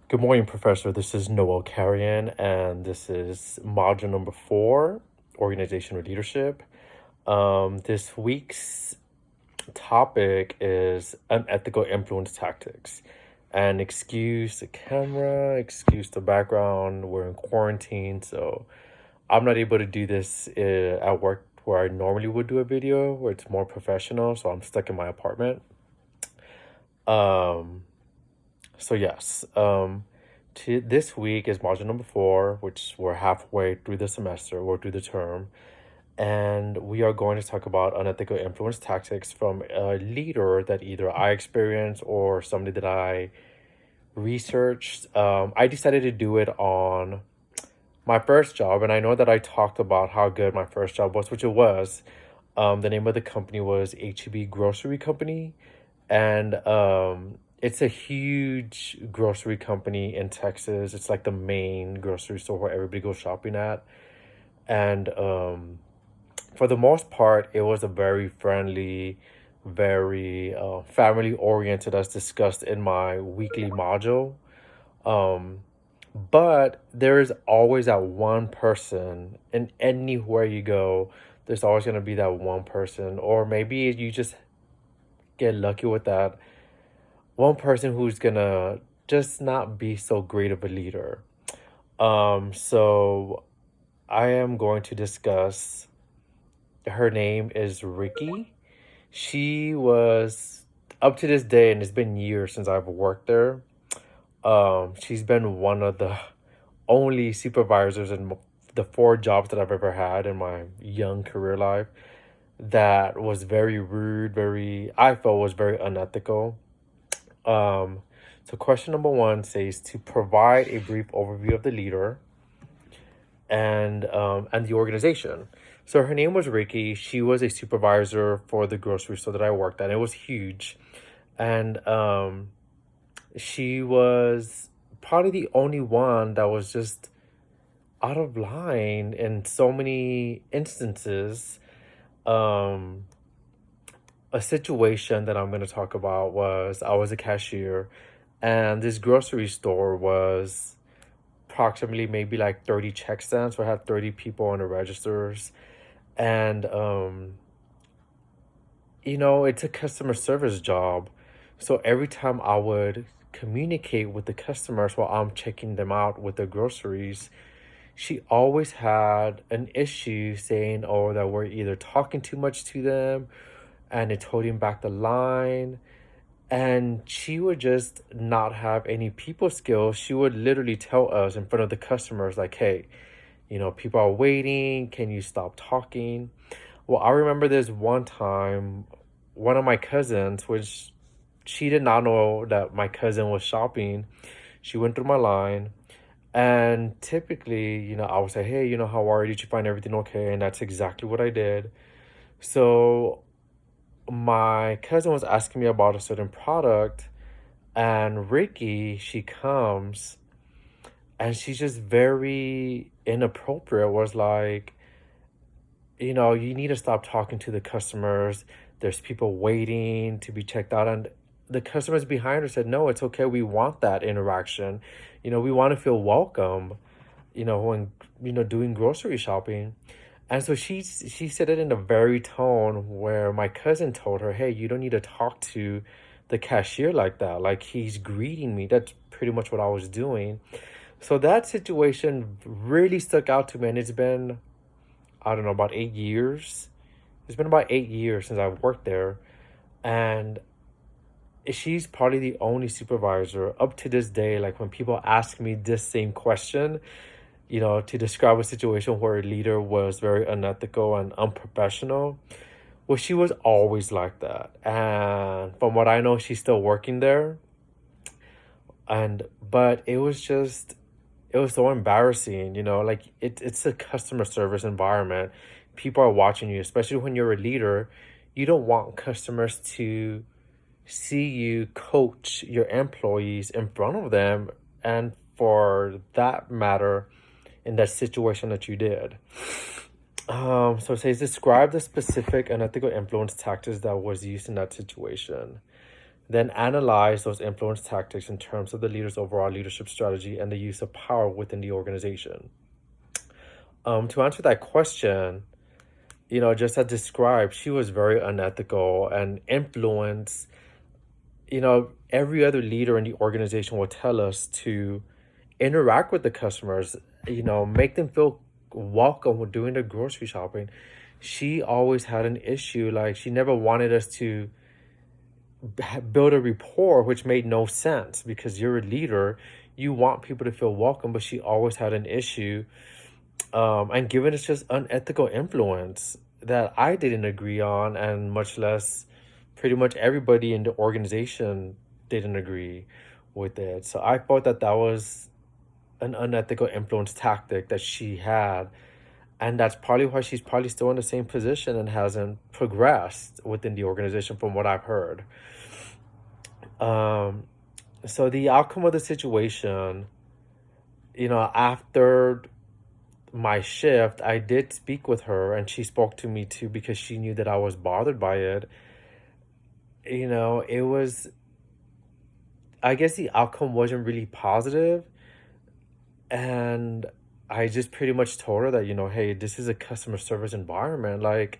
Good morning, Professor. This is Noel Carrion, and this is module number 4, Organizational Leadership. This week's topic is unethical influence tactics. And excuse the camera, excuse the background. We're in quarantine, so I'm not able to do this at work where I normally would do a video, where it's more professional, so I'm stuck in my apartment. Um, so yes, this week is module number 4, which we're halfway through the semester or through the term, and we are going to talk about unethical influence tactics from a leader that either I experienced or somebody that I researched. I decided to do it on my first job, and I know that I talked about how good my first job was, which it was. The name of the company was HEB Grocery Company, and it's a huge grocery company in Texas. It's like the main grocery store where everybody goes shopping at. And for the most part, it was a very friendly, very family oriented, as discussed in my weekly module. Um, but there is always that one person, and anywhere you go, there's always going to be that one person, or maybe you just get lucky with that one person who's gonna just not be so great of a leader. So I am going to discuss, her name is Ricky. She was, up to this day, and it's been years since I've worked there. She's been one of the only supervisors in the 4 jobs that I've ever had in my young career life that was very rude, I felt was very unethical. Um, so question number 1 says to provide a brief overview of the leader and the organization. So her name was Ricky. She was a supervisor for the grocery store that I worked at. It was huge, and she was probably the only one that was just out of line in so many instances. Um, a situation that I'm going to talk about was I was a cashier, and this grocery store was approximately maybe like 30 check stands. So I had 30 people on the registers. And, it's a customer service job. So every time I would communicate with the customers while I'm checking them out with the groceries, she always had an issue saying, oh, that we're either talking too much to them and it's holding back the line. And she would just not have any people skills. She would literally tell us in front of the customers, like, hey, people are waiting. Can you stop talking? Well, I remember this one time, one of my cousins, which she did not know that my cousin was shopping. She went through my line. And typically, I would say, hey, how are you? Did you find everything okay? And that's exactly what I did. So my cousin was asking me about a certain product, and Ricky, she comes and she's just very inappropriate, was like, you need to stop talking to the customers. There's people waiting to be checked out. And the customers behind her said, no, it's okay. We want that interaction. We want to feel welcome, when, doing grocery shopping. And so she said it in a very tone where my cousin told her, hey, you don't need to talk to the cashier like that. Like, he's greeting me. That's pretty much what I was doing. So that situation really stuck out to me. And it's been, I don't know, about 8 years. It's been about 8 years since I've worked there. And she's probably the only supervisor up to this day. Like, when people ask me this same question, to describe a situation where a leader was very unethical and unprofessional, well, she was always like that. And from what I know, she's still working there. But it was so embarrassing, like it's a customer service environment. People are watching you, especially when you're a leader. You don't want customers to see you coach your employees in front of them, and for that matter, in that situation that you did. So it says, describe the specific unethical influence tactics that was used in that situation. then analyze those influence tactics in terms of the leader's overall leadership strategy and the use of power within the organization. To answer that question, just as described, she was very unethical and influenced. Every other leader in the organization will tell us to interact with the customers, make them feel welcome when doing the grocery shopping. She always had an issue. Like, she never wanted us to build a rapport, which made no sense because you're a leader. You want people to feel welcome, but she always had an issue. And given it's just unethical influence that I didn't agree on, and much less pretty much everybody in the organization didn't agree with it. So I thought that that was an unethical influence tactic that she had. And that's probably why she's probably still in the same position and hasn't progressed within the organization, from what I've heard. So the outcome of the situation, after my shift, I did speak with her, and she spoke to me too because she knew that I was bothered by it. It was, I guess the outcome wasn't really positive, and I just pretty much told her that, hey, this is a customer service environment. Like,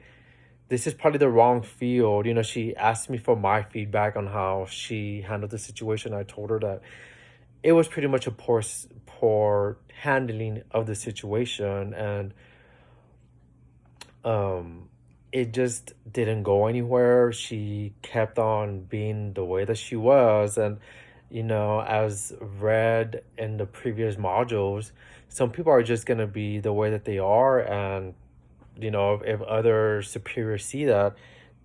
this is probably the wrong field. She asked me for my feedback on how she handled the situation. I told her that it was pretty much a poor handling of the situation, and it just didn't go anywhere. She kept on being the way that she was, and as read in the previous modules, some people are just going to be the way that they are, and if other superiors see that,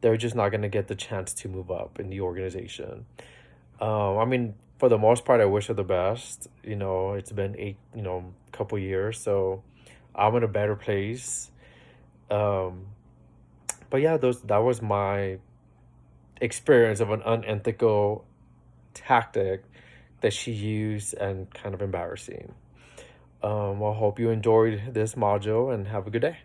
they're just not going to get the chance to move up in the organization. I mean, for the most part, I wish her the best. It's been couple years, so I'm in a better place. But yeah, that was my experience of an unethical tactic that she used, and kind of embarrassing. Well, hope you enjoyed this module and have a good day.